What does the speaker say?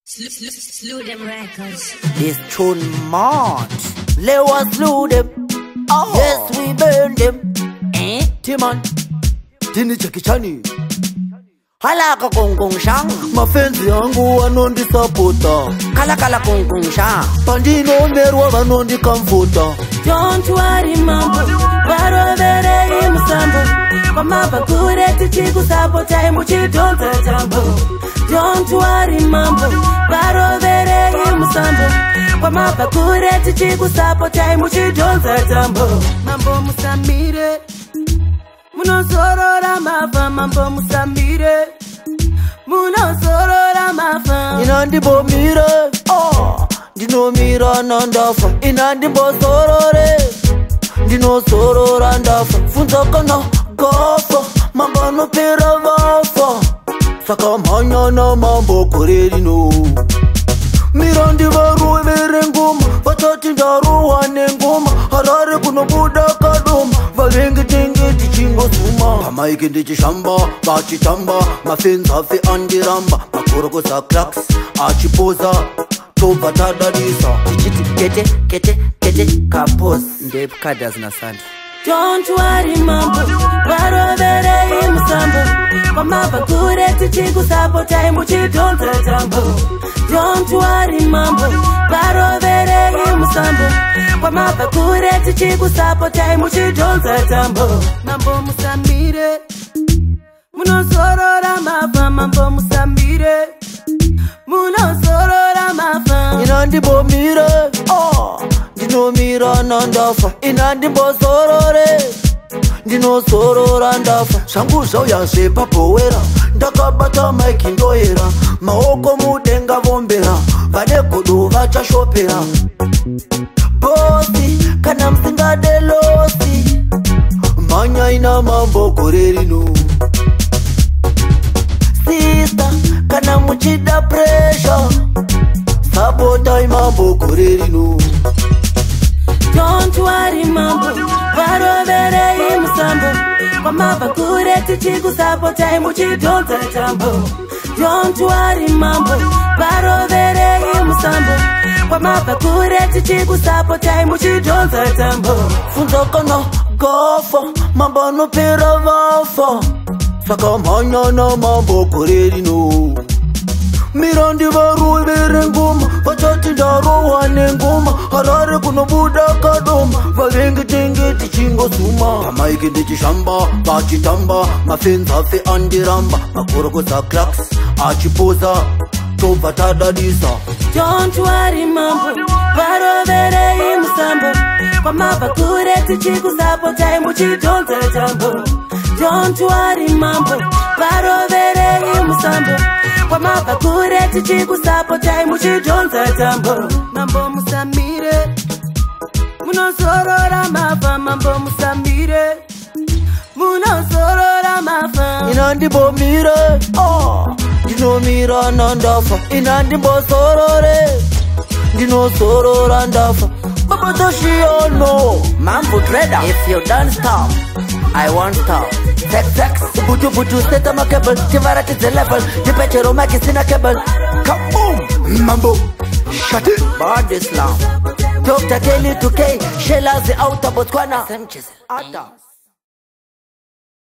Slew them records. This tune mad. Let us slew them. Oh. Yes, we burn them. Timon. Tini Chakichani. Halaka kung kung shang. Mafenzi yangu wanondi supporta. Kala kala kung kung shang. Pandino merwa wanondi comforter. Don't worry mambo. Baro vere imusambo. Mama bakure tichiku sapota imuchi don't tambo. Don't worry mambo. Baro vere imusambo. Mama bakure tichiku sapota imuchi don't tambo. Mambo musamire. Munosorora mafa mambo musamire. Munosorora mafa. Inandi bo mire. Oh. Dino mira nandafa. Inandi bo sorore. Dino sorora ndafa. Funza kana gafa. Mambo no pera vafa. Saka manya na mambo koreri no. Mirandi varu vere ngoma. Vatati ndaru wane ngoma. Harare kuno buda kadoma. Valengi tengi tichingo suma. Pamaiki ndichi shamba. Bachi tamba. Mafenza fe andiramba. Makoroko sa klaks. Achipoza. Tova tadadisa. Tichiti kete kapos. Ndep kadas na sand. Don't worry mambo. Baro vere imusambo. Mama bakure tichiku sapota imuchi don't tambo. Don't worry mambo. Baro vere imusambo. Mama bakure tichiku sapota imuchi don't tambo. Mambo musamire. Munosorora mafa mambo musamire. Munosorora mafa. Inandi bo mire. Oh. Dino mira nandafa. Inandi bo sorore. Dino sorora ndafa. Shangu zauya sepa powera. Ndakabata maiki ndoera. Maoko mudenga vombera. Vade kudu vacha shopera. Bosi kana msinga delosi. Manya ina mambo koreri no. Sister kana muchida pressure. Sabota mambo koreri no. Don't worry mambo. Baro vere imusambo. Mama bakure tichiku sapota imuchi don't tambo. Don't worry mambo. Baro vere imusambo. Mama bakure tichiku sapota imuchi don't tambo. Funza kana gafa. Mambo no pera vafa. Saka manya na mambo koreri no. Mirandi varu vere ngoma. Vatati ndaru wane ngoma. Harare kuno buda kadoma. Valengi tengi tichingo suma. Pamaiki ndichi shamba. Bachi tamba. Mafenza fe andiramba. Makoroko sa klaks. Achipoza. Tova tadadisa. Don't worry mambo. Baro vere imusambo. Mama bakure tichiku sapota imuchi don't tambo. Don't worry mambo. Baro vere imusambo. Mama bakure tichiku sapota imuchi don't tambo. Mambo musamire. Munosorora mafa mambo musamire. Munosorora mafa. Inandi bo mire. Oh. Dino mira nandafa. Inandi bo sorore. Dino sorora ndafa. Baba toshi no. Mambo trader. If you don't stop, I won't stop. Sex. Butu set on my cable. Tivara to the level. Dipetero maki sina cable. Kaboom. Mambo. Shut it. Bad Islam. Dr. Kelly 2K. Shelazi out of Botswana. Ata.